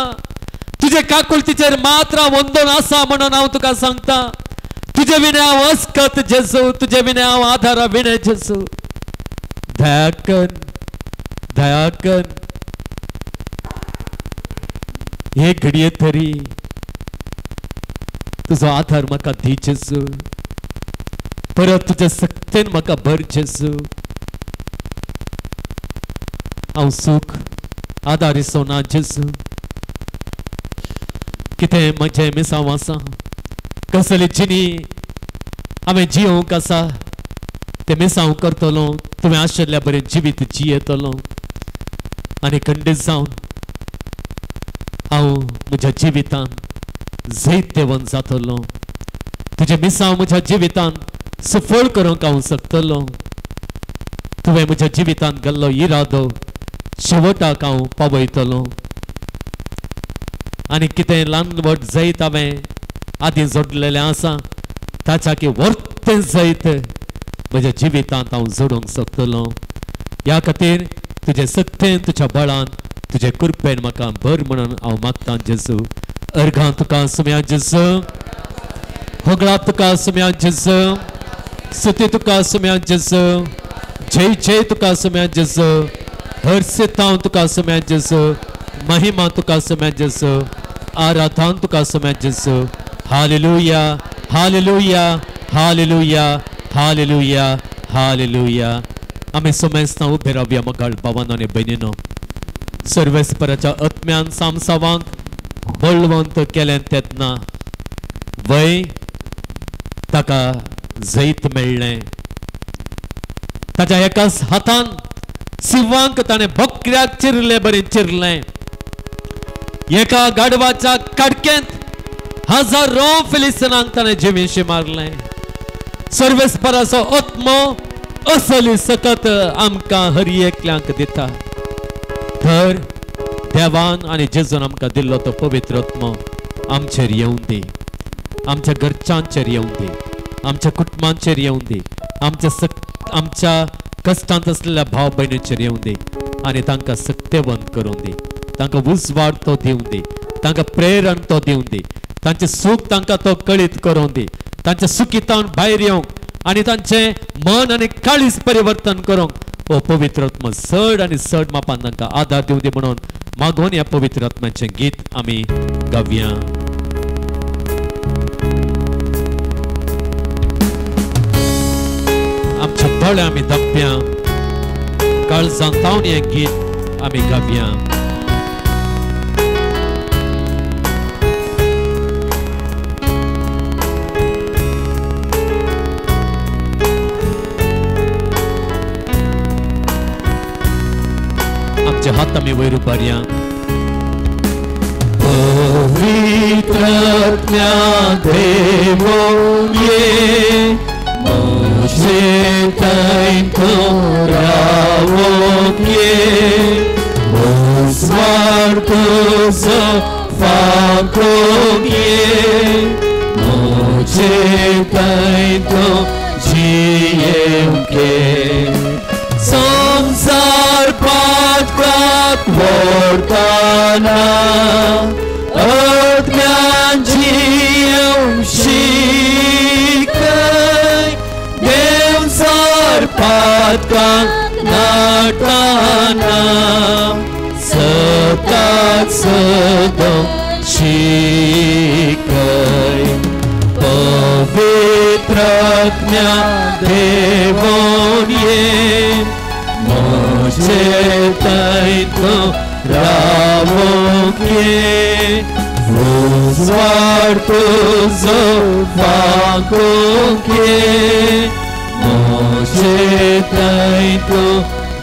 तुजे काकुलतीचेर मात्र वंदन आसा म्हणून हांव तुका सांगता तुझे विने हांव अस्कत जेजू, तुझे विने हांव आधारा विणे जेजू. दया कर, दया कर. हे घडये तरी तुझो आधार म्हाका दी जेजू. परत तुझ्या सक्तेन म्हाका भर जेजू. हांव सूख आदारिसो ना जेजू. कितें म्हजें मिसांव आसा, कसली जिणी हांवें जियोंक आसा ते मिसांव करतलो. तुवें आशिल्ल्या बरें जिवीत जियेतलो आनी खंडीत जावन हांव म्हज्या जिवितान जैत देवन जातलो. तुजे मिसांव म्हज्या जिवितान सफळ करूंक हांव शकतलो. तुवें म्हज्या जिवितान घाल्लो इरादो शेवटाक हांव पावयतलो. आनी कितें ल्हान व्हड जैत हांवें आदीं जोडलेलें आसा ताच्या की व्हडलें जैत म्हज्या जिवितांत हांव जोडूंक शकतलो. ह्या खातीर तुजें सत्तेन तुज्या बळान तुजे कृपेन म्हाका भर म्हणून हांव मागतां जेजू. अर्घां तुका सुम्या जेजू, होगळा तुका सुम्या जेजू, स्तुती तुका सुम्या जेजू, जय जय तुका सुम्या जेजू, हर सितांव तुका सुम्या जेजू, महिमा तुका सुम्या जेजू, आराधन तुका सुम्या जेजू. Hallelujah, hallelujah, hallelujah, hallelujah, hallelujah. आमी सुमेस्तां उबे रावया मोगाळ भावांनो आनी भयणीनो. सर्वेस्पराच्या आत्म्यान सामसावांक बळवंत केलें तेन्ना वय ताका जैत मेळ्ळें. ताच्या एकाच हातान शिवांक ताणें बकऱ्याक चिरलें बरें चिरलें. एका गाडवाच्या काडकेंत हजारो फिलिस्तीनांक ताणें जिवीशी मारलें. सर्वेस्पराचो आत्मो असली सकत आमकां हर एकल्यांक दिता. तर देवान आनी जेजून आमकां दिल्लो तो पवित्र आत्मो आमचेर येवं दी, आमच्या घरच्यांचेर येवं दी, आमच्या कुटुंबांचेर येवं दी, आमच्या कश्टांत असलेल्या भाव भयणींचेर येवं दी आनी तांकां सक्तेवंत करूं दी. तांकां उजवाड तो दिवं दी, तांकां प्रेरण तो दिवं दी, तांचें सूख तांकां तो कळीत करूं दी. तांच्या सुखितान भायर येवंक आनी तांचें मन आनी काळीज परिवर्तन करूंक हो पवित्र आत्मा चड आनी चड मापान तांकां आदार दिवं दी म्हणून मागून ह्या पवित्र आत्म्याचें गीत आमी गावया. आमच्या दोळ्या आमी धांप्या काळजांत तावन हें गीत आमी गावया. आमचे हात आमी वयर उबारया. पवित्रज्ञा देवो ये मोशे तैको रावोक ये उस्वार तुझो फाकोक ये मोशे तैको जियेवक ये. संसार पातकाक वर्ताना आत्म्यान जियेवं शिकय. देवसार पातकाक नाटाना सताक सदों शिकय. पवित्रज्ञा देवोन ये मोशे तैको रावोक ये उजवाड तुझो फाकोक ये मोशे तैको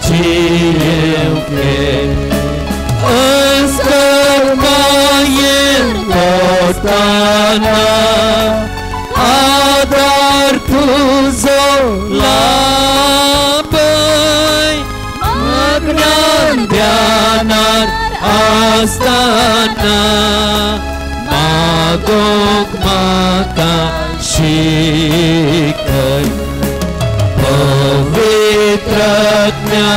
जियेवक ये. अस्कर मायेन पोताना आदार तुझो लाभय. मग्नान ध्यानात आसताना मागोक म्हाका शिकय. पवित्रज्ञा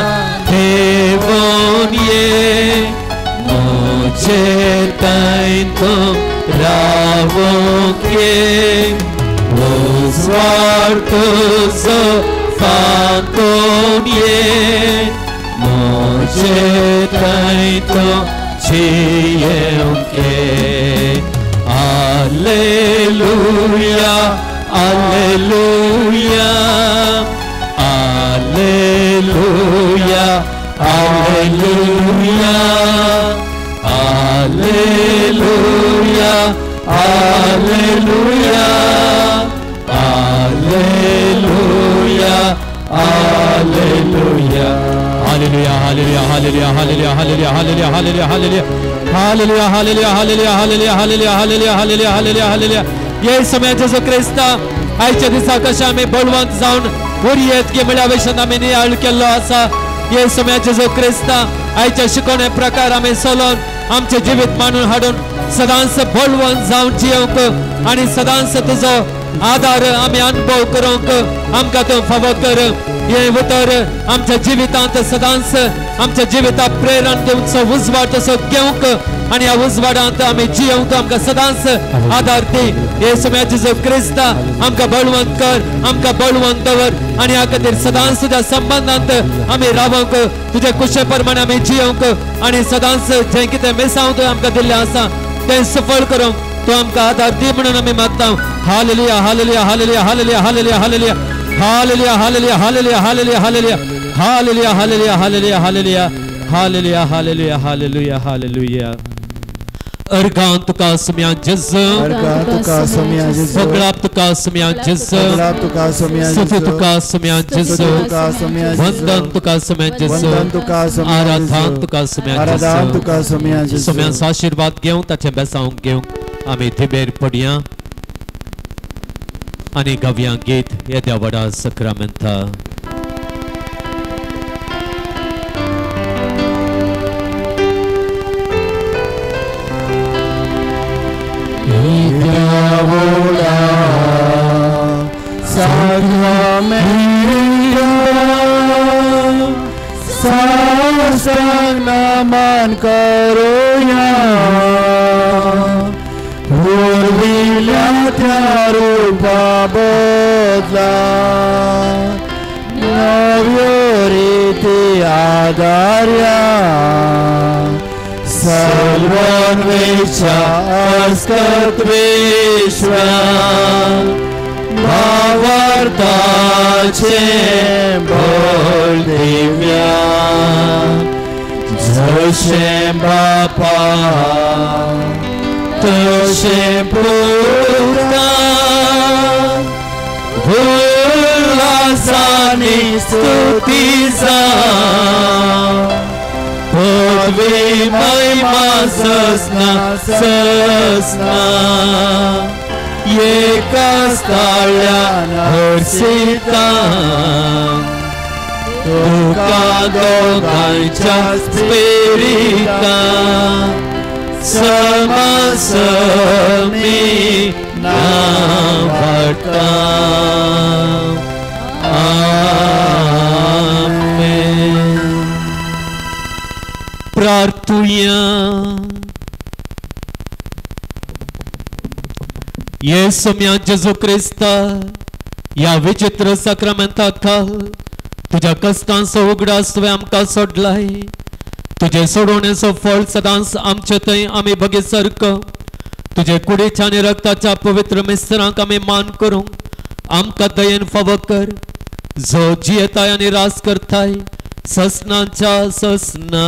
देवोन ये मोशे तैको रावोक ये स्वार्थ सांगून ये मुझे तो जियोंगे Alleluia Alleluia Alleluia Alleluia Alleluia Alleluia Alleluia Alleluia Hallelujah Hallelujah Hallelujah Hallelujah Hallelujah Hallelujah Hallelujah Hallelujah Hallelujah Hallelujah Hallelujah Hallelujah Hallelujah Hallelujah Hallelujah Hallelujah ये समय जेजू क्रिस्ता आयच्या दिसा कशा आमी बळवंत जावन उर्येत गे म्हळ्या विशें आमी नियाळ केल्लो आसा ये समय जेजू क्रिस्ता आयच्या शिकवणे प्रकार आमी चलोवन आमचे जिवीत मानून हाडून सदांच बळवंत जावन जियोंक आनी सदांच तुजो आधार आमी अनुभव करूंक आमकां तूं फावो कर ये उतर आमच्या जिवितांत सदांच आमच्या जिविताक प्रेरण दिवचो उजवाड तसो घेवंक आनी ह्या उजवाडांत आमी जियोंक आमकां सदांच आधार दी हे समय जेजू क्रिस्ता आमकां बळवंत कर आमकां बळवंत दवर आनी ह्या खातीर सदांच तुज्या संबंधांत आमी रावंक तुजे कुशे प्रमाणे आमी जियोंक आनी सदांच जें कितें मिसांव तुवें आमकां दिल्लें आसा तें सफळ करूंक तूं आमकां आधार दी म्हणून आमी मागता hallelujah hallelujah hallelujah hallelujah hallelujah hallelujah hallelujah hallelujah hallelujah hallelujah hallelujah hallelujah hallelujah hallelujah hallelujah hallelujah hallelujah hallelujah hallelujah organ तुका सम्या जेजू अर्गान तुका सम्या जेजू सगळाप तुका सम्या जेजू सगळाप तुका सम्या जेजू स्तुती तुका सम्या जेजू तुका सम्या जेजू वंदन तुका सम्या जेजू वंदन तुका सम्या आराधन तुका सम्या आराधन जेजू तुका सम्या जेजू सम्यांचो आशीर्वाद घेवं ताचे बेसांव घेवं आमी थिबेर पडया आनी गव्या गीत येद्या वडा सक्रामेंता नमन करूया पूर्विल्या त्या रूपा बदला नव्यो रीती आधार्या सर्वन्वेषा अस्कत्वेश्वर भावार्थाचे बोल दिव्या जशे बापा तशे पुता उल्हासानी स्तुतीचा पदवी महिमा ससना ससना एकाच ताळ्यान हर्षिता तुका दोगांच्या स्पिरिता समासमी नावाटा आमेन प्रार्थुया ये सम्या जेजू क्रिस्ता या विचित्र साक्रामेंताक तुझ्या कष्टांचो उगडास तुवें आमकां सोडलाय तुझे सोडवण्याचो फळ सदांच आमचे थंय आमी बगीसरक तुझे कुडीच्या आनी रक्ताच्या पवित्र मिस्त्रांक आमी मान करूंक आमकां दयेन फावो कर जो जियेताय आनी रास करताय ससनांच्या ससना